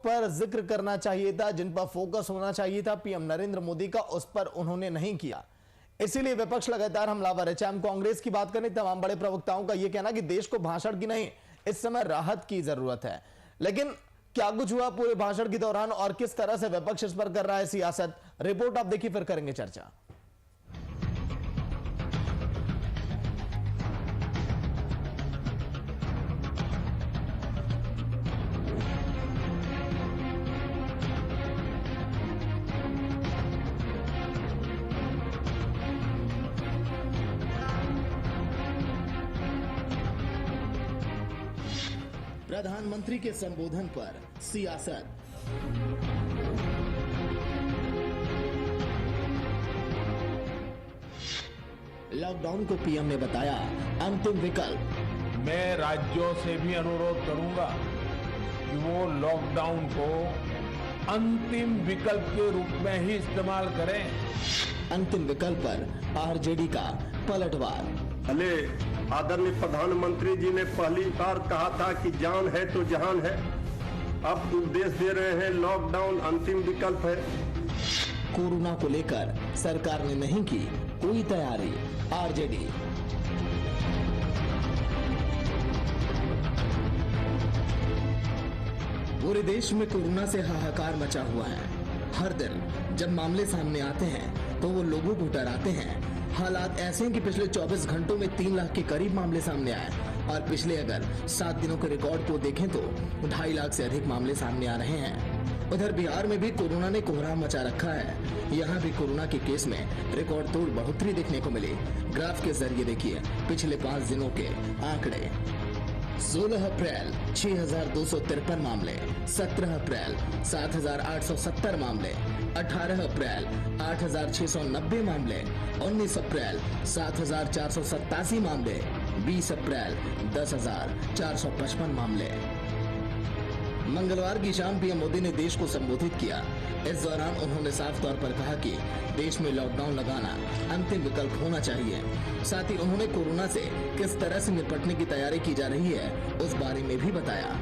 पर जिक्र करना चाहिए था, जिन पर फोकस होना चाहिए था पीएम नरेंद्र मोदी का, उस पर उन्होंने नहीं किया। इसीलिए विपक्ष लगातार हमलावर है। चाहे हम कांग्रेस की बात करें, तमाम बड़े प्रवक्ताओं का यह कहना कि देश को भाषण की नहीं, इस समय राहत की जरूरत है। लेकिन क्या कुछ हुआ पूरे भाषण के दौरान और किस तरह से विपक्ष इस पर कर रहा है सियासत, रिपोर्ट आप देखिए, फिर करेंगे चर्चा। प्रधानमंत्री के संबोधन पर सियासत। लॉकडाउन को पीएम ने बताया अंतिम विकल्प। मैं राज्यों से भी अनुरोध करूंगा कि वो लॉकडाउन को अंतिम विकल्प के रूप में ही इस्तेमाल करें। अंतिम विकल्प पर आरजेडी का पलटवार। भले आदरणीय प्रधानमंत्री जी ने पहली बार कहा था कि जान है तो जहान है, अब उपदेश दे रहे हैं लॉकडाउन अंतिम विकल्प है। कोरोना को लेकर सरकार ने नहीं की कोई तैयारी, आरजेडी। पूरे देश में कोरोना से हाहाकार मचा हुआ है। हर दिन जब मामले सामने आते हैं तो वो लोगों को डराते हैं। हालात ऐसे हैं कि पिछले 24 घंटों में 3 लाख के करीब मामले सामने आए और पिछले अगर 7 दिनों के रिकॉर्ड को देखें तो 2.5 लाख से अधिक मामले सामने आ रहे हैं। उधर बिहार में भी कोरोना ने कोहराम मचा रखा है। यहाँ भी कोरोना के केस में रिकॉर्ड तोड़ बढ़ोतरी देखने को मिली। ग्राफ के जरिए देखिए पिछले 5 दिनों के आंकड़े। 16 अप्रैल 6,253 मामले, 17 अप्रैल 7,870 मामले, 18 अप्रैल 8,690 मामले, 19 अप्रैल 7,487 मामले, 20 अप्रैल 10,455 मामले। मंगलवार की शाम पीएम मोदी ने देश को संबोधित किया। इस दौरान उन्होंने साफ तौर पर कहा कि देश में लॉकडाउन लगाना अंतिम विकल्प होना चाहिए। साथ ही उन्होंने कोरोना से किस तरह से निपटने की तैयारी की जा रही है उस बारे में भी बताया।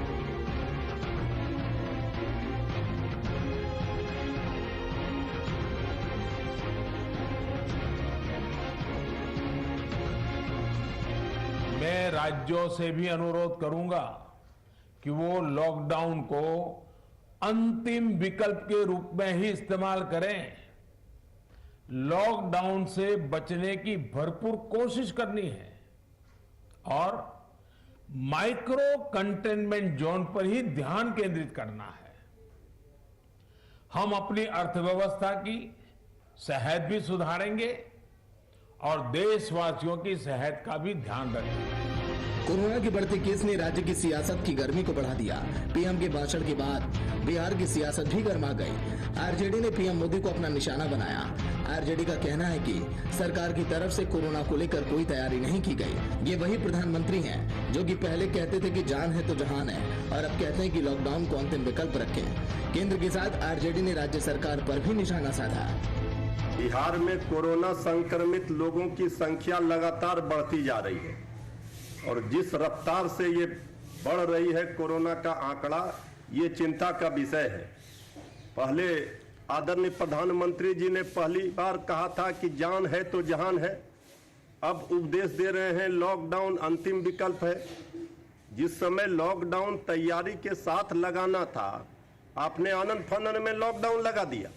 मैं राज्यों से भी अनुरोध करूंगा कि वो लॉकडाउन को अंतिम विकल्प के रूप में ही इस्तेमाल करें। लॉकडाउन से बचने की भरपूर कोशिश करनी है और माइक्रो कंटेनमेंट जोन पर ही ध्यान केंद्रित करना है। हम अपनी अर्थव्यवस्था की सेहत भी सुधारेंगे और देशवासियों की सेहत का भी ध्यान रखेंगे। कोरोना के बढ़ते केस ने राज्य की सियासत की गर्मी को बढ़ा दिया। पीएम के भाषण के बाद बिहार की सियासत भी गर्मा गई। आरजेडी ने पीएम मोदी को अपना निशाना बनाया। आरजेडी का कहना है कि सरकार की तरफ से कोरोना को लेकर कोई तैयारी नहीं की गई। ये वही प्रधानमंत्री हैं जो कि पहले कहते थे कि जान है तो जहान है और अब कहते हैं कि लॉकडाउन को अंतिम विकल्प रखें। केंद्र के साथ आरजेडी ने राज्य सरकार पर भी निशाना साधा। बिहार में कोरोना संक्रमित लोगों की संख्या लगातार बढ़ती जा रही है और जिस रफ्तार से ये बढ़ रही है कोरोना का आंकड़ा, ये चिंता का विषय है। पहले आदरणीय प्रधानमंत्री जी ने पहली बार कहा था कि जान है तो जहान है, अब उपदेश दे रहे हैं लॉकडाउन अंतिम विकल्प है। जिस समय लॉकडाउन तैयारी के साथ लगाना था, आपने आनंद फानन में लॉकडाउन लगा दिया।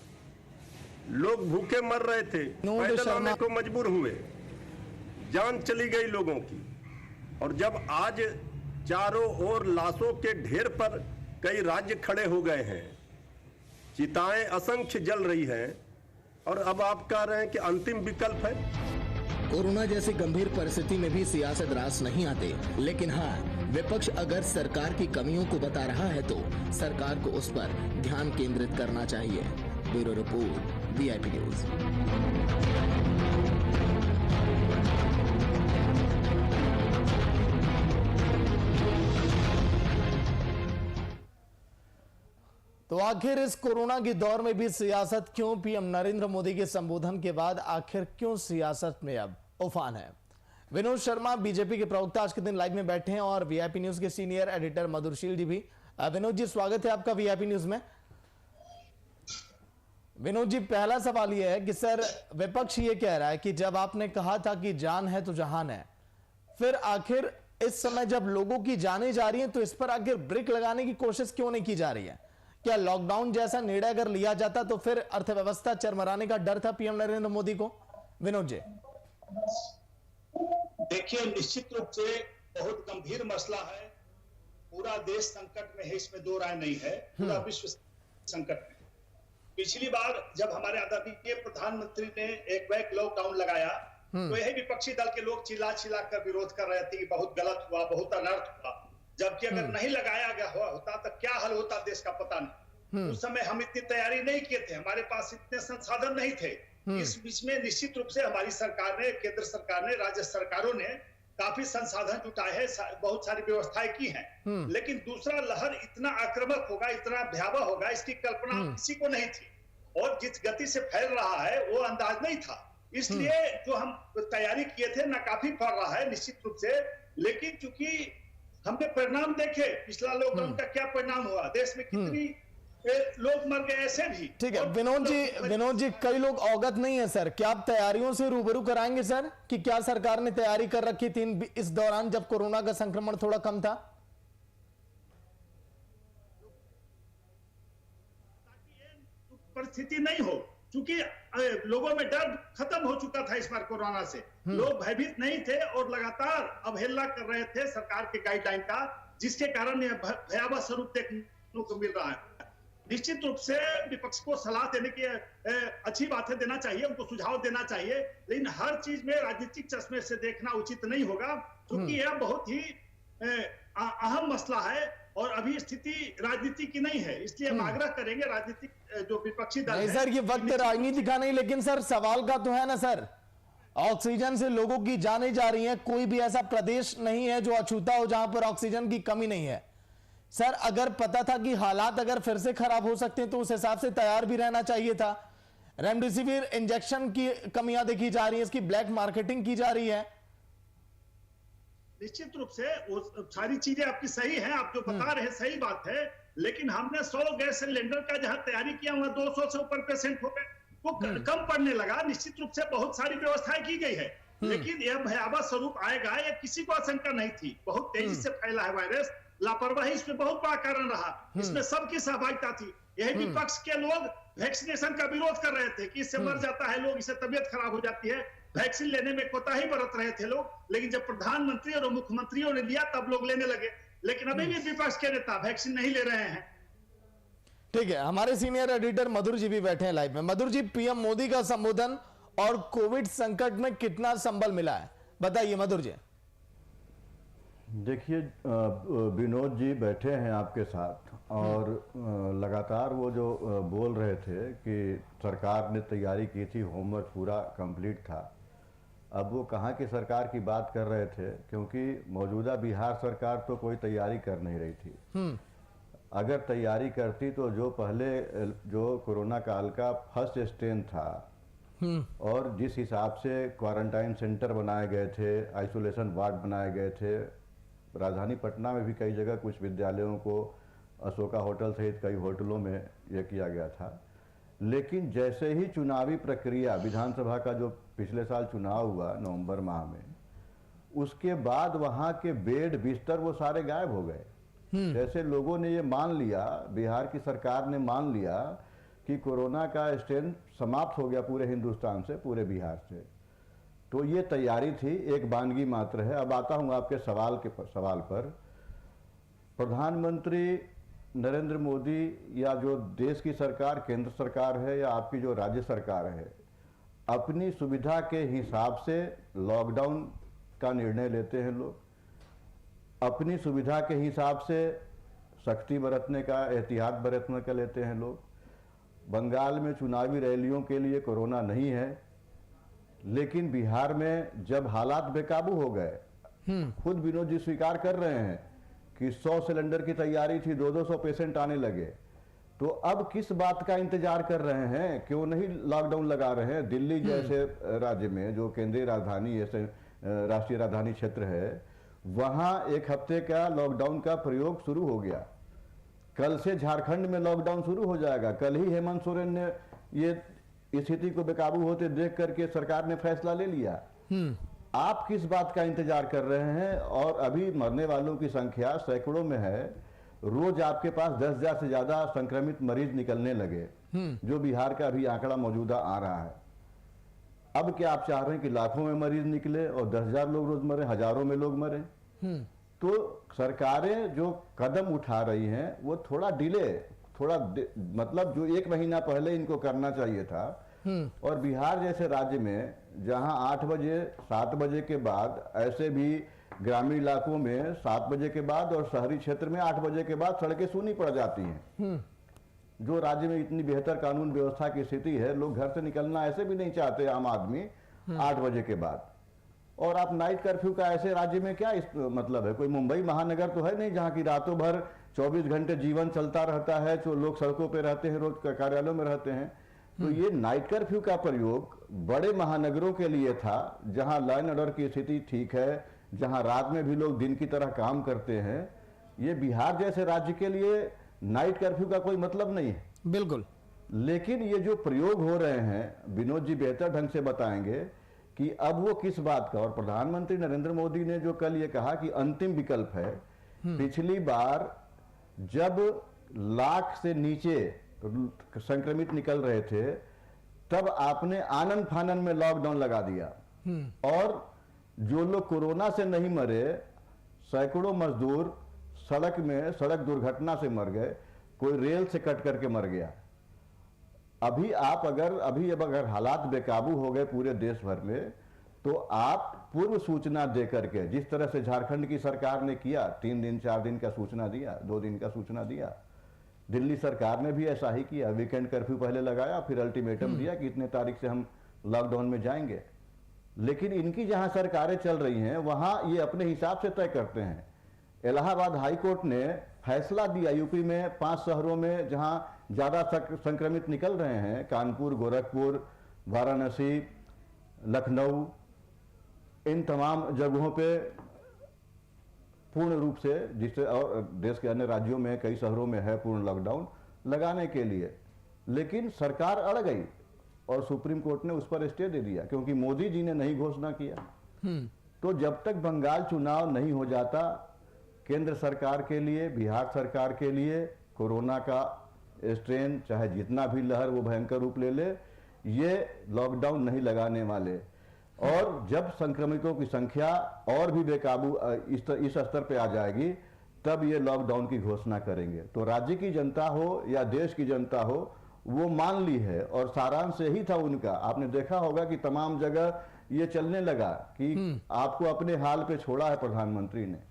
लोग भूखे मर रहे थे, पैदल आने को मजबूर हुए, जान चली गई लोगों की। और जब आज चारों ओर लाशों के ढेर पर कई राज्य खड़े हो गए हैं, चिताएं असंख्य जल रही हैं और अब आप कह रहे हैं कि अंतिम विकल्प है। कोरोना जैसी गंभीर परिस्थिति में भी सियासत रास नहीं आते, लेकिन हाँ, विपक्ष अगर सरकार की कमियों को बता रहा है तो सरकार को उस पर ध्यान केंद्रित करना चाहिए। Bureau report, VIP news. तो आखिर इस कोरोना के दौर में भी सियासत क्यों? पीएम नरेंद्र मोदी के संबोधन के बाद आखिर क्यों सियासत में अब उफान है? विनोद शर्मा बीजेपी के प्रवक्ता आज के दिन लाइव में बैठे हैं और वीआईपी न्यूज के सीनियर एडिटर मधुरशील जी भी विनोद जी, स्वागत है आपका वीआईपी न्यूज में। विनोद जी, पहला सवाल यह है कि सर, विपक्ष ये कह रहा है कि जब आपने कहा था कि जान है तो जहान है, फिर आखिर इस समय जब लोगों की जानें जा रही हैं तो इस पर आखिर ब्रेक लगाने की कोशिश क्यों नहीं की जा रही है? क्या लॉकडाउन जैसा निर्णय अगर लिया जाता तो फिर अर्थव्यवस्था चरमराने का डर था पीएम नरेंद्र मोदी को? विनोद जी, देखिए, निश्चित रूप से बहुत गंभीर मसला है। पूरा देश संकट में है, इसमें दो राय नहीं है। पूरा विश्व संकट में। पिछली बार जब हमारे आदरणीय प्रधानमंत्री ने एक बैक लॉकडाउन लगाया तो यही विपक्षी दल के लोग चिल्ला चिल्ला कर विरोध कर रहे थे कि बहुत गलत हुआ, बहुत अनर्थ हुआ। जबकि अगर नहीं लगाया गया होता तो क्या हल होता देश का पता नहीं। उस समय हम इतनी तैयारी नहीं किए थे, हमारे पास इतने संसाधन नहीं थे। इस बीच में निश्चित रूप से हमारी सरकार ने, केंद्र सरकार ने, राज्य सरकारों ने काफी संसाधन जुटाए हैं, बहुत सारी व्यवस्थाएं की हैं। लेकिन दूसरा लहर इतना आक्रामक होगा, इतना भयावह होगा, इसकी कल्पना किसी को नहीं थी। और जिस गति से फैल रहा है वो अंदाज नहीं था। इसलिए जो हम तैयारी किए थे नाकाफी फल रहा है निश्चित रूप से। लेकिन चूंकि हमने परिणाम देखे, पिछला लॉकडाउन का क्या परिणाम हुआ, देश में कितनी लोग मर गए ऐसे भी। ठीक है विनोद जी, कई लोग अवगत नहीं है सर, क्या आप तैयारियों से रूबरू कराएंगे सर कि क्या सरकार ने तैयारी कर रखी थी इस दौरान जब कोरोना का संक्रमण थोड़ा कम था? परिस्थिति नहीं हो, क्योंकि लोगों में डर खत्म हो चुका था इस बार कोरोना से। लोग भयभीत नहीं थे और लगातार अवहेलना कर रहे थे सरकार के गाइडलाइन का, जिसके कारण यह भयावह स्वरूप देखने को मिल रहा है। निश्चित रूप से विपक्ष को सलाह देने की अच्छी बातें देना चाहिए, उनको सुझाव देना चाहिए, लेकिन हर चीज में राजनीतिक चश्मे से देखना उचित नहीं होगा, क्योंकि यह बहुत ही अहम मसला है और अभी स्थिति राजनीति की नहीं है। इसलिए हम आग्रह करेंगे राजनीतिक जो विपक्षी दल नहीं सर, ये वक्त राजनीति का नहीं, लेकिन सर सवाल का तो है ना सर, ऑक्सीजन से लोगों की जानें जा रही हैं, कोई भी ऐसा प्रदेश नहीं है जो अछूता हो जहां पर ऑक्सीजन की कमी नहीं है। सर, अगर पता था कि हालात अगर फिर से खराब हो सकते हैं तो उस हिसाब से तैयार भी रहना चाहिए था। रेमडेसिविर इंजेक्शन की कमियां देखी जा रही है, इसकी ब्लैक मार्केटिंग की जा रही है। निश्चित रूप से वो सारी चीजें आपकी सही है, आप जो बता रहे हैं सही बात है, लेकिन हमने 100 गैस सिलेंडर का जहां तैयारी किया वहां 200 से ऊपर पेशेंट हो गए, वो कम पड़ने लगा। निश्चित रूप से बहुत सारी व्यवस्थाएं की गई है, लेकिन यह भयावह स्वरूप आएगा यह किसी को आशंका नहीं थी। बहुत तेजी से फैला है वायरस, लापरवाही इसमें बहुत बड़ा कारण रहा, इसमें सबकी सहभागिता थी। यही विपक्ष के लोग वैक्सीनेशन का विरोध कर रहे थे कि इससे मर जाता है लोग, इससे तबियत खराब हो जाती है, वैक्सीन लेने में कोताही बरत रहे थे लोग। लेकिन जब प्रधानमंत्री और मुख्यमंत्रियों ने लिया तब लोग लेने लगे, लेकिन अभी भी विपक्ष के नेता वैक्सीन नहीं ले रहे हैं। ठीक है, हमारे सीनियर एडिटर मधुर जी भी बैठे हैं लाइव में। मधुर जी, पीएम मोदी का संबोधन और कोविड संकट में कितना संबल मिला है, बताइए मधुर जी। देखिए, विनोद जी बैठे हैं आपके साथ और लगातार वो जो बोल रहे थे कि सरकार ने तैयारी की थी, होमवर्क पूरा कंप्लीट था। अब वो कहाँ की सरकार की बात कर रहे थे, क्योंकि मौजूदा बिहार सरकार तो कोई तैयारी कर नहीं रही थी। अगर तैयारी करती तो जो पहले जो कोरोना काल का फर्स्ट स्ट्रेन था और जिस हिसाब से क्वारंटाइन सेंटर बनाए गए थे, आइसोलेशन वार्ड बनाए गए थे, राजधानी पटना में भी कई जगह कुछ विद्यालयों को अशोका होटल सहित कई होटलों में यह किया गया था। लेकिन जैसे ही चुनावी प्रक्रिया, विधानसभा का जो पिछले साल चुनाव हुआ नवंबर माह में, उसके बाद वहाँ के बेड बिस्तर वो सारे गायब हो गए। जैसे लोगों ने ये मान लिया, बिहार की सरकार ने मान लिया कि कोरोना का स्ट्रेन समाप्त हो गया पूरे हिंदुस्तान से, पूरे बिहार से। तो ये तैयारी थी, एक वानगी मात्र है। अब आता हूँ आपके सवाल पर। प्रधानमंत्री नरेंद्र मोदी या जो देश की सरकार, केंद्र सरकार है या आपकी जो राज्य सरकार है, अपनी सुविधा के हिसाब से लॉकडाउन का निर्णय लेते हैं लोग, अपनी सुविधा के हिसाब से सख्ती बरतने का, एहतियात बरतने का लेते हैं लोग। बंगाल में चुनावी रैलियों के लिए कोरोना नहीं है, लेकिन बिहार में जब हालात बेकाबू हो गए, खुद विनोद जी स्वीकार कर रहे हैं कि 100 सिलेंडर की तैयारी थी, 200 पेशेंट आने लगे, तो अब किस बात का इंतजार कर रहे हैं, क्यों नहीं लॉकडाउन लगा रहे हैं? दिल्ली जैसे राज्य में जो केंद्रीय राजधानी ऐसे राष्ट्रीय राजधानी क्षेत्र है, वहां 1 हफ्ते का लॉकडाउन का प्रयोग शुरू हो गया। कल से झारखंड में लॉकडाउन शुरू हो जाएगा। कल ही हेमंत सोरेन ने ये स्थिति को बेकाबू होते देख करके सरकार ने फैसला ले लिया। आप किस बात का इंतजार कर रहे हैं? और अभी मरने वालों की संख्या सैकड़ों में है। रोज आपके पास 10,000 से ज्यादा संक्रमित मरीज निकलने लगे, जो बिहार का अभी आंकड़ा मौजूदा आ रहा है। अब क्या आप चाह रहे हैं कि लाखों में मरीज निकले और 10,000 लोग रोज मरे, हजारों में लोग मरे? तो सरकारें जो कदम उठा रही हैं वो थोड़ा डिले, मतलब जो 1 महीना पहले इनको करना चाहिए था। और बिहार जैसे राज्य में जहां 8 बजे 7 बजे के बाद, ऐसे भी ग्रामीण इलाकों में 7 बजे के बाद और शहरी क्षेत्र में 8 बजे के बाद सड़कें सूनी पड़ जाती हैं। जो राज्य में इतनी बेहतर कानून व्यवस्था की स्थिति है, लोग घर से निकलना ऐसे भी नहीं चाहते आम आदमी 8 बजे के बाद। और आप नाइट कर्फ्यू का ऐसे राज्य में क्या मतलब है? कोई मुंबई महानगर तो है नहीं जहां की रातों भर 24 घंटे जीवन चलता रहता है, जो लोग सड़कों पे रहते हैं, रोज कार्यालयों में रहते हैं। तो ये नाइट कर्फ्यू का प्रयोग बड़े महानगरों के लिए था, जहां लॉ एंड ऑर्डर की स्थिति ठीक है, जहां रात में भी लोग दिन की तरह काम करते हैं। ये बिहार जैसे राज्य के लिए नाइट कर्फ्यू का कोई मतलब नहीं है। बिल्कुल। लेकिन ये जो प्रयोग हो रहे हैं, विनोद जी बेहतर ढंग से बताएंगे कि अब वो किस बात का। और प्रधानमंत्री नरेंद्र मोदी ने जो कल ये कहा कि अंतिम विकल्प है, पिछली बार जब लाख से नीचे संक्रमित निकल रहे थे तब आपने आनन फानन में लॉकडाउन लगा दिया, और जो लोग कोरोना से नहीं मरे, सैकड़ों मजदूर सड़क दुर्घटना से मर गए, कोई रेल से कट करके मर गया। अब अगर हालात बेकाबू हो गए पूरे देश भर में, तो आप पूर्व सूचना दे करके, जिस तरह से झारखंड की सरकार ने किया, 3 दिन 4 दिन का सूचना दिया, 2 दिन का सूचना दिया। दिल्ली सरकार ने भी ऐसा ही किया, वीकेंड कर्फ्यू पहले लगाया, फिर अल्टीमेटम दिया कि इतने तारीख से हम लॉकडाउन में जाएंगे। लेकिन इनकी जहां सरकारें चल रही हैं वहां ये अपने हिसाब से तय करते हैं। इलाहाबाद हाई कोर्ट ने फैसला दिया, यूपी में 5 शहरों में जहां ज्यादा संक्रमित निकल रहे हैं, कानपुर, गोरखपुर, वाराणसी, लखनऊ, इन तमाम जगहों पे पूर्ण रूप से, जिससे और देश के अन्य राज्यों में कई शहरों में है पूर्ण लॉकडाउन लगाने के लिए। लेकिन सरकार अड़ गई और सुप्रीम कोर्ट ने उस पर स्टे दे दिया, क्योंकि मोदी जी ने नहीं घोषणा किया। तो जब तक बंगाल चुनाव नहीं हो जाता, केंद्र सरकार के लिए, बिहार सरकार के लिए कोरोना का स्ट्रेन चाहे जितना भी लहर वो भयंकर रूप ले ले, ये लॉकडाउन नहीं लगाने वाले। और जब संक्रमितों की संख्या और भी बेकाबू इस स्तर पे आ जाएगी, तब ये लॉकडाउन की घोषणा करेंगे। तो राज्य की जनता हो या देश की जनता हो, वो मान ली है, और सारांश यही था उनका। आपने देखा होगा कि तमाम जगह ये चलने लगा कि आपको अपने हाल पे छोड़ा है प्रधानमंत्री ने।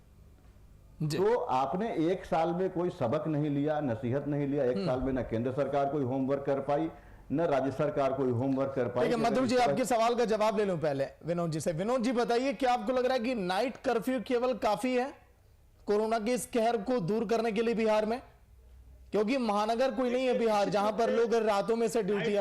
तो आपने 1 साल में कोई सबक नहीं लिया, नसीहत नहीं लिया। 1 साल में न केंद्र सरकार कोई होमवर्क कर पाई, न राज्य सरकार कोई होमवर्क कर पाई। ठीक है मधुर जी, आपके सवाल का जवाब ले लूं पहले विनोद जी से। विनोद जी बताइए, क्या आपको लग रहा है कि नाइट कर्फ्यू केवल काफी है कोरोना के इस कहर को दूर करने के लिए बिहार में? क्योंकि महानगर कोई नहीं है बिहार जहां पर लोग रातों में से ड्यूटी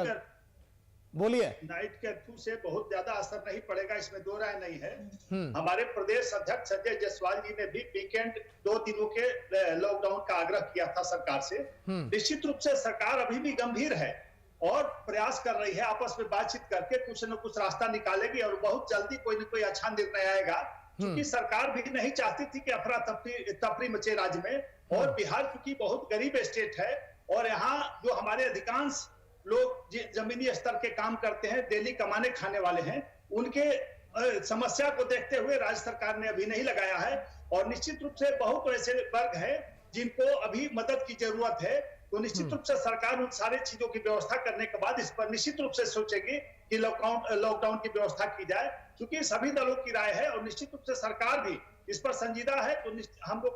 बोलिए। नाइट कर्फ्यू से बहुत ज्यादा असर नहीं पड़ेगा, इसमें 2 राय नहीं है। हमारे प्रदेश अध्यक्ष संजय जायसवाल जी ने भी वीकेंड 2 दिनों के लॉकडाउन का आग्रह किया था सरकार से। निश्चित रूप से सरकार अभी भी गंभीर है और प्रयास कर रही है, आपस में बातचीत करके कुछ न कुछ रास्ता निकालेगी और बहुत जल्दी कोई न कोई अच्छा निर्णय आएगा। क्योंकि सरकार भी नहीं चाहती थी कि अफरा तफरी मचे राज्य में, और बिहार क्योंकि बहुत गरीब स्टेट है और यहाँ जो हमारे अधिकांश लोग जमीनी स्तर के काम करते हैं, डेली कमाने खाने वाले हैं, उनके समस्या को देखते हुए राज्य सरकार ने अभी नहीं लगाया है। और निश्चित रूप से बहुत ऐसे वर्ग हैं जिनको अभी मदद की जरूरत है, तो निश्चित रूप से सरकार उन सारी चीजों की व्यवस्था करने के बाद इस पर निश्चित रूप से सोचेगी कि लॉकडाउन की व्यवस्था की जाए, क्योंकि सभी दलों की राय है और निश्चित रूप से सरकार भी इस पर संजीदा है। तो हम लोग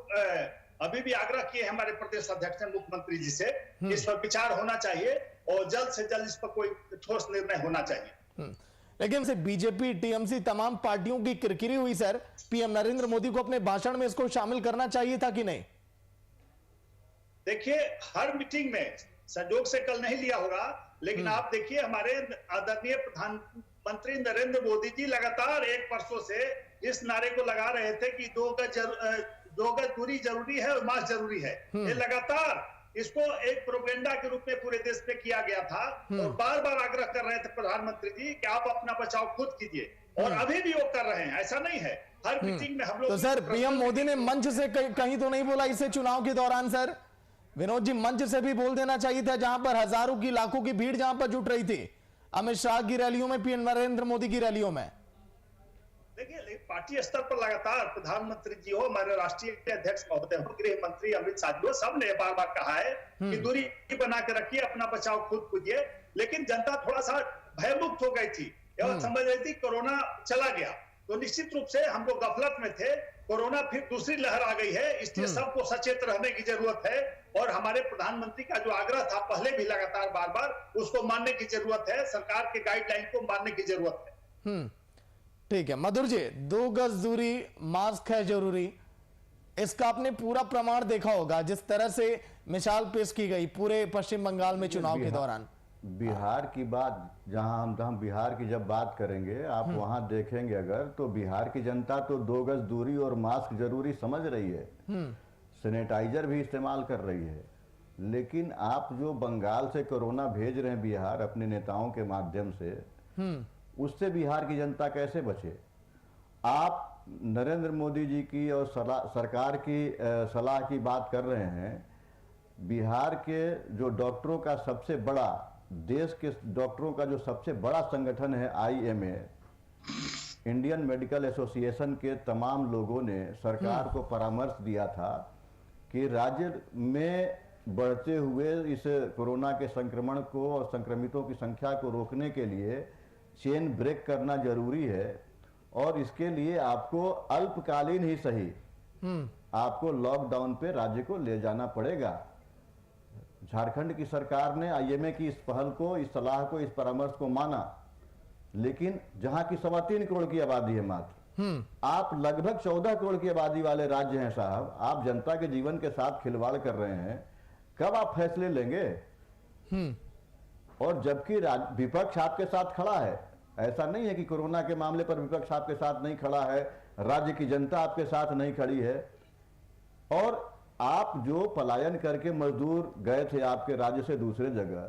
अभी भी आग्रह किए हमारे प्रदेश अध्यक्ष ने मुख्यमंत्री जी से, इस पर विचार होना चाहिए और जल्द से जल्द इस पर कोई ठोस निर्णय होना चाहिए। लेकिन से बीजेपी, टीएमसी, तमाम पार्टियों की किरकिरी हुई सर, पीएम नरेंद्र मोदी को अपने भाषण में इसको शामिल करना चाहिए था कि नहीं? देखिए, हर मीटिंग में संजोग से कल नहीं लिया होगा, लेकिन आप देखिए हमारे आदरणीय प्रधानमंत्री नरेंद्र मोदी जी लगातार 1 वर्षों से इस नारे को लगा रहे थे कि 2 गज दूरी जरूरी है और मास्क जरूरी है। ये लगातार इसको एक प्रोपेगेंडा के रूप में पूरे देश में किया गया था और बार बार आग्रह कर रहे थे प्रधानमंत्री जी कि आप अपना बचाव खुद कीजिए, और अभी भी वो कर रहे हैं, ऐसा नहीं है। हर मीटिंग में हम लोग तो सर पीएम मोदी ने मंच से कहीं तो नहीं बोला इसे चुनाव के दौरान? सर विनोद जी, मंच से भी बोल देना चाहिए था, जहां पर हजारों की लाखों की भीड़ जहां पर जुट रही थी अमित शाह की रैलियों में, पीएम नरेंद्र मोदी की रैलियों में। देखिए पार्टी स्तर पर लगातार प्रधानमंत्री जी हो, हमारे राष्ट्रीय अध्यक्ष महोदय हो, गृह मंत्री अमित शाह जी हो, सबने बार बार कहा है कि दूरी बना के रखिए, अपना बचाव खुद कीजिए। लेकिन जनता थोड़ा सा भयमुक्त हो गई थी, समझ रही थी कोरोना चला गया, तो निश्चित रूप से हम लोग गफलत में थे। कोरोना फिर दूसरी लहर आ गई है, इसलिए सबको सचेत रहने की जरूरत है, और हमारे प्रधानमंत्री का जो आग्रह था पहले भी लगातार बार बार, उसको मानने की जरूरत है, सरकार के गाइडलाइन को मानने की जरूरत है। ठीक है मधुर जी, 2 गज दूरी, मास्क है जरूरी, इसका आपने पूरा प्रमाण देखा होगा जिस तरह से मिसाल पेश की गई पूरे पश्चिम बंगाल में चुनाव के दौरान। बिहार की बात, जहां हम बिहार की जब बात करेंगे, आप वहां देखेंगे अगर, तो बिहार की जनता तो 2 गज दूरी और मास्क जरूरी समझ रही है, सैनिटाइजर भी इस्तेमाल कर रही है। लेकिन आप जो बंगाल से कोरोना भेज रहे हैं बिहार अपने नेताओं के माध्यम से, उससे बिहार की जनता कैसे बचे? आप नरेंद्र मोदी जी की और सरकार की सलाह की बात कर रहे हैं। बिहार के जो डॉक्टरों का सबसे बड़ा, देश के डॉक्टरों का जो सबसे बड़ा संगठन है IMA, इंडियन मेडिकल एसोसिएशन के तमाम लोगों ने सरकार को परामर्श दिया था कि राज्य में बढ़ते हुए इस कोरोना के संक्रमण को और संक्रमितों की संख्या को रोकने के लिए चेन ब्रेक करना जरूरी है, और इसके लिए आपको अल्पकालीन ही सही आपको लॉकडाउन पे राज्य को ले जाना पड़ेगा। झारखंड की सरकार ने IMA की इस पहल को, इस सलाह को, इस परामर्श को माना, लेकिन जहां की 3.25 करोड़ की आबादी है मात्र, आप लगभग 14 करोड़ की आबादी वाले राज्य हैं साहब, आप जनता के जीवन के साथ खिलवाड़ कर रहे हैं, कब आप फैसले लेंगे? और जबकि विपक्ष आपके साथ खड़ा है, ऐसा नहीं है कि कोरोना के मामले पर विपक्ष आपके साथ नहीं खड़ा है, राज्य की जनता आपके साथ नहीं खड़ी है। और आप जो पलायन करके मजदूर गए थे आपके राज्य से दूसरे जगह,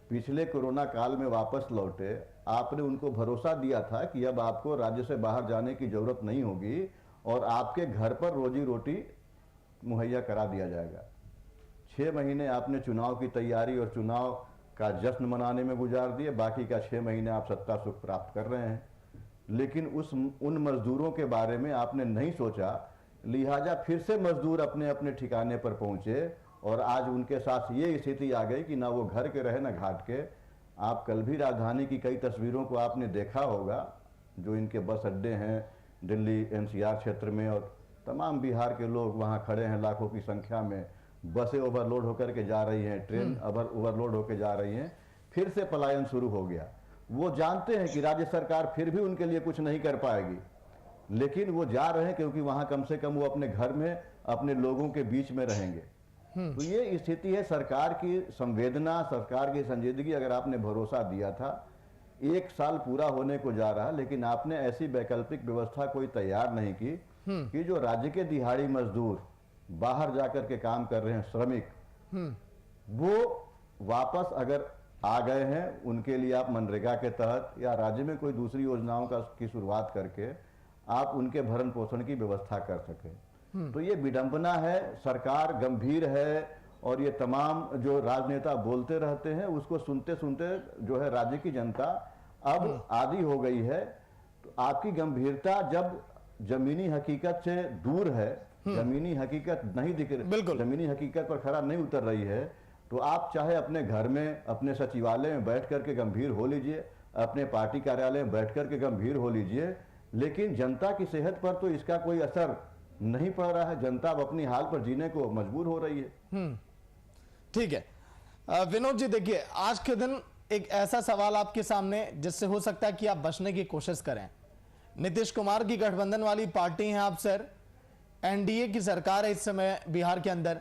पिछले कोरोना काल में वापस लौटे, आपने उनको भरोसा दिया था कि अब आपको राज्य से बाहर जाने की जरूरत नहीं होगी और आपके घर पर रोजी रोटी मुहैया करा दिया जाएगा। 6 महीने आपने चुनाव की तैयारी और चुनाव का जश्न मनाने में गुजार दिए, बाकी का 6 महीने आप सत्ता सुख प्राप्त कर रहे हैं। लेकिन उन मजदूरों के बारे में आपने नहीं सोचा, लिहाजा फिर से मजदूर अपने अपने ठिकाने पर पहुंचे, और आज उनके साथ ये स्थिति आ गई कि ना वो घर के रहे ना घाट के। आप कल भी राजधानी की कई तस्वीरों को आपने देखा होगा, जो इनके बस अड्डे हैं दिल्ली NCR क्षेत्र में, और तमाम बिहार के लोग वहाँ खड़े हैं लाखों की संख्या में। बसें ओवरलोड होकर के जा रही हैं, ट्रेन ओवरलोड होकर जा रही हैं, फिर से पलायन शुरू हो गया। वो जानते हैं कि राज्य सरकार फिर भी उनके लिए कुछ नहीं कर पाएगी, लेकिन वो जा रहे हैं क्योंकि वहां कम से कम वो अपने घर में अपने लोगों के बीच में रहेंगे। तो ये स्थिति है। सरकार की संवेदना, सरकार की संजीदगी, अगर आपने भरोसा दिया था, 1 साल पूरा होने को जा रहा, लेकिन आपने ऐसी वैकल्पिक व्यवस्था कोई तैयार नहीं की कि जो राज्य के दिहाड़ी मजदूर बाहर जाकर के काम कर रहे हैं, श्रमिक, वो वापस अगर आ गए हैं, उनके लिए आप मनरेगा के तहत या राज्य में कोई दूसरी योजनाओं की शुरुआत करके आप उनके भरण पोषण की व्यवस्था कर सकें। तो ये विडंबना है, सरकार गंभीर है, और ये तमाम जो राजनेता बोलते रहते हैं उसको सुनते सुनते जो है राज्य की जनता अब आदी हो गई है। तो आपकी गंभीरता जब जमीनी हकीकत से दूर है, जमीनी हकीकत नहीं दिख रही, जमीनी हकीकत पर खरा नहीं उतर रही है, तो आप चाहे अपने घर में, अपने सचिवालय में बैठ करके गंभीर हो लीजिए, अपने पार्टी कार्यालय में बैठ करके गंभीर हो लीजिए, लेकिन जनता की सेहत पर तो इसका कोई असर नहीं पड़ रहा है। जनता अब अपनी हाल पर जीने को मजबूर हो रही है। ठीक है विनोद जी, देखिए आज के दिन एक ऐसा सवाल आपके सामने जिससे हो सकता है कि आप बचने की कोशिश करें। नीतीश कुमार की गठबंधन वाली पार्टी हैं आप सर, NDA की सरकार है इस समय बिहार के अंदर।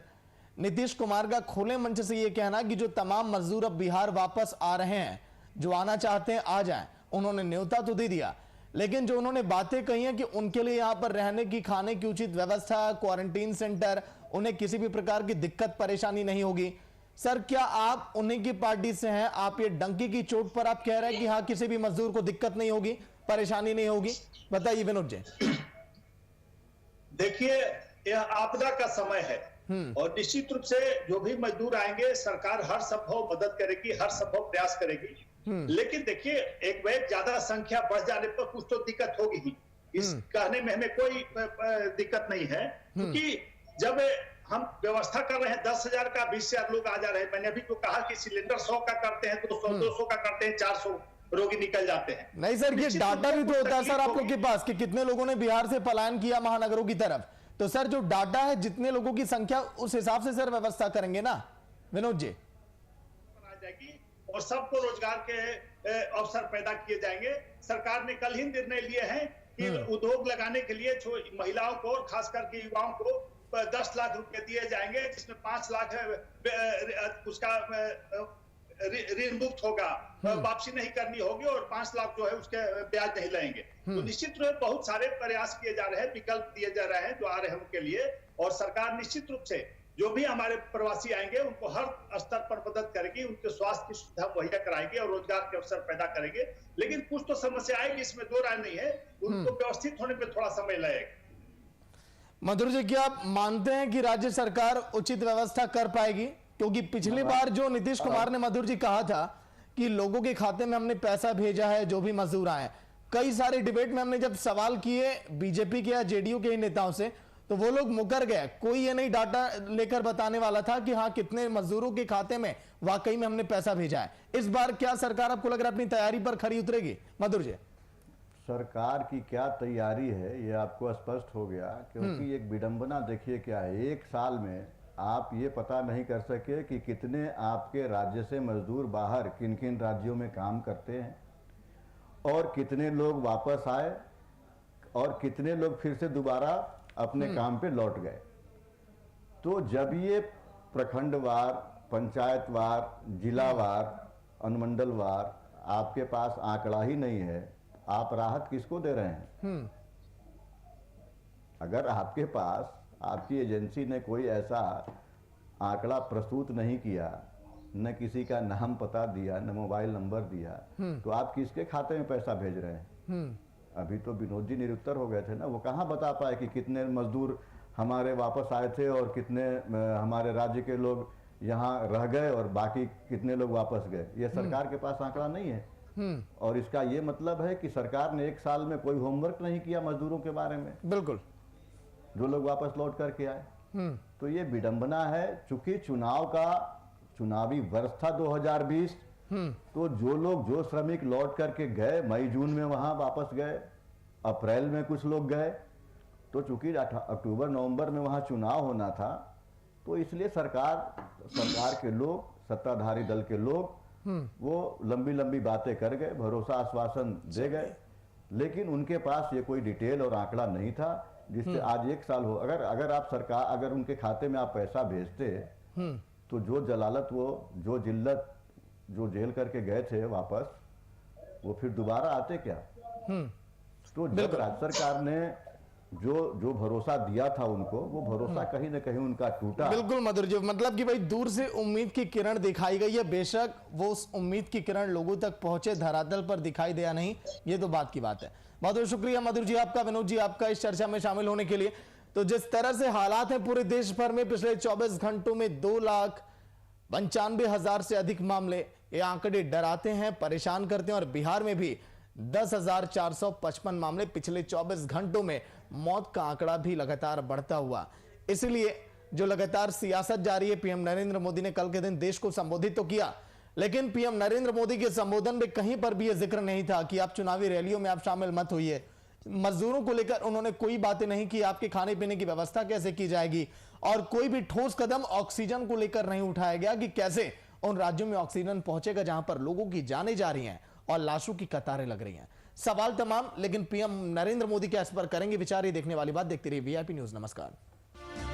नीतीश कुमार का खुले मंच से यह कहना कि जो तमाम मजदूर अब बिहार वापस आ रहे हैं, जो आना चाहते हैं आ जाएं, उन्होंने न्योता तो दे दिया, लेकिन जो उन्होंने बातें कही हैं कि उनके लिए यहां पर रहने की, खाने की उचित व्यवस्था, क्वारंटीन सेंटर उन्हें किसी भी प्रकार की दिक्कत परेशानी नहीं होगी। सर, क्या आप उन्हीं की पार्टी से हैं? आप ये डंकी की चोट पर आप कह रहे हैं कि हाँ, किसी भी मजदूर को दिक्कत नहीं होगी, परेशानी नहीं होगी? बताइए विनोद जी। देखिए, यह आपदा का समय है और निश्चित रूप से जो भी मजदूर आएंगे सरकार हर संभव मदद करेगी, हर संभव प्रयास करेगी। लेकिन देखिए, एक वेग ज्यादा संख्या बढ़ जाने पर कुछ तो दिक्कत होगी ही, इस कहने में हमें कोई दिक्कत नहीं है, क्योंकि जब हम व्यवस्था कर रहे हैं 10,000 का 20,000 लोग आ जा रहे हैं। मैंने अभी तो कहा कि सिलेंडर 100 का करते हैं, 200 का करते हैं, 400 रोगी निकल जाते हैं। नहीं सर, ये डाटा भी तो होता है सर आप लोग के पास कि कितने लोगों ने बिहार से पलायन किया महानगरों की तरफ। तो सर जो डाटा है, जितने लोगों की संख्या, उस हिसाब से सर व्यवस्था करेंगे ना विनोद जी। आ जाएगी और सबको रोजगार के अवसर पैदा किए जाएंगे। सरकार ने कल ही निर्णय लिए हैं कि उद्योग लगाने के लिए महिलाओं को और खास करके युवाओं को 10 लाख रुपए दिए जाएंगे, जिसमें 5 लाख उसका ऋण मुक्त होगा, वापसी नहीं करनी होगी, और 5 लाख जो है उसके ब्याज नहीं लगेंगे। तो निश्चित रूप से बहुत सारे प्रयास किए जा रहे हैं, विकल्प दिए जा रहे हैं जो आ रहे हैं उनके लिए, और सरकार निश्चित रूप से जो भी हमारे प्रवासी आएंगे उनको हर स्तर पर मदद करेगी, उनके स्वास्थ्य की सुविधा मुहैया कराएगी और रोजगार के अवसर पैदा करेंगे। लेकिन कुछ तो समस्या आएगी, इसमें दो राय नहीं है, उनको व्यवस्थित होने में थोड़ा समय लगेगा। मधुर जी, क्या आप मानते हैं कि राज्य सरकार उचित व्यवस्था कर पाएगी? क्योंकि पिछली बार जो नीतीश कुमार ने मधुर जी कहा था कि लोगों के खाते में हमने पैसा भेजा है जो भी मजदूर आए, कई सारे डिबेट में हमने जब सवाल किए बीजेपी के या जेडीयू के ही नेताओं से, तो वो लोग मुकर गए। कोई ये नहीं डाटा लेकर बताने वाला था कि हाँ, कितने मजदूरों के खाते में वाकई में हमने पैसा भेजा है। इस बार क्या सरकार, आपको लग रहा है, अपनी तैयारी पर खरी उतरेगी? मधुर जी, सरकार की क्या तैयारी है ये आपको स्पष्ट हो गया, क्योंकि एक विडंबना देखिए क्या है, एक साल में आप ये पता नहीं कर सके कि कितने आपके राज्य से मजदूर बाहर किन किन राज्यों में काम करते हैं और कितने लोग वापस आए और कितने लोग फिर से दोबारा अपने काम पे लौट गए। तो जब ये प्रखंडवार, पंचायतवार, जिलावार, अनुमंडलवार आपके पास आंकड़ा ही नहीं है, आप राहत किसको दे रहे हैं? अगर आपके पास आपकी एजेंसी ने कोई ऐसा आंकड़ा प्रस्तुत नहीं किया, न किसी का नाम पता दिया, न मोबाइल नंबर दिया, तो आप किसके खाते में पैसा भेज रहे हैं? अभी तो विनोद जी निरुत्तर हो गए थे ना, वो कहाँ बता पाए कि कितने मजदूर हमारे वापस आए थे और कितने हमारे राज्य के लोग यहाँ रह गए और बाकी कितने लोग वापस गए। ये सरकार के पास आंकड़ा नहीं है। और इसका ये मतलब है कि सरकार ने एक साल में कोई होमवर्क नहीं किया मजदूरों के बारे में। बिल्कुल, जो लोग वापस लौट करके आए। तो ये विडंबना है, चूंकि चुनावी वर्ष था 2020, तो जो श्रमिक लौट करके गए मई जून में वहां वापस गए, अप्रैल में कुछ लोग गए, तो चूंकि अक्टूबर नवंबर में वहां चुनाव होना था, तो इसलिए सरकार के लोग, सत्ताधारी दल के लोग वो लंबी लंबी बातें कर गए, भरोसा आश्वासन दे गए, लेकिन उनके पास ये कोई डिटेल और आंकड़ा नहीं था जिससे आज एक साल हो। अगर आप सरकार, अगर उनके खाते में आप पैसा भेजते तो जो जलालत, वो जो जिल्लत जो जेल करके गए थे वापस, वो फिर दोबारा आते क्या? तो जब राज्य सरकार ने जो भरोसा दिया था उनको, वो भरोसा कहीं ना कहीं उनका टूटा। बिल्कुल मधुर जी, मतलब कि भाई दूर से उम्मीद की किरण दिखाई गई है, बेशक वो उस उम्मीद की किरण लोगों तक पहुंचे, धरातल पर दिखाई दिया नहीं, ये तो बात की बात है। बहुत बहुत शुक्रिया मधुर जी आपका, विनोद जी आपका इस चर्चा में शामिल होने के लिए। तो जिस तरह से हालात है पूरे देश भर में, पिछले 24 घंटों में 2,95,000 से अधिक मामले, ये आंकड़े डराते हैं, परेशान करते हैं। और बिहार में भी 10,455 मामले, पिछले 24 घंटों में मौत का आंकड़ा भी लगातार बढ़ता हुआ। इसलिए जो लगातार सियासत जारी है, पीएम नरेंद्र मोदी ने कल के दिन देश को संबोधित तो किया, लेकिन पीएम नरेंद्र मोदी के संबोधन में कहीं पर भी यह जिक्र नहीं था कि आप चुनावी रैलियों में आप शामिल मत होइए। मजदूरों को लेकर उन्होंने कोई बातें नहीं की, आपके खाने पीने की व्यवस्था कैसे की जाएगी, और कोई भी ठोस कदम ऑक्सीजन को लेकर नहीं उठाया गया कि कैसे उन राज्यों में ऑक्सीजन पहुंचेगा जहां पर लोगों की जानें जा रही हैं और लाशों की कतारें लग रही हैं। सवाल तमाम, लेकिन पीएम नरेंद्र मोदी क्या इस पर करेंगे विचार, ये देखने वाली बात। देखते रहिए वीआईपी न्यूज। नमस्कार।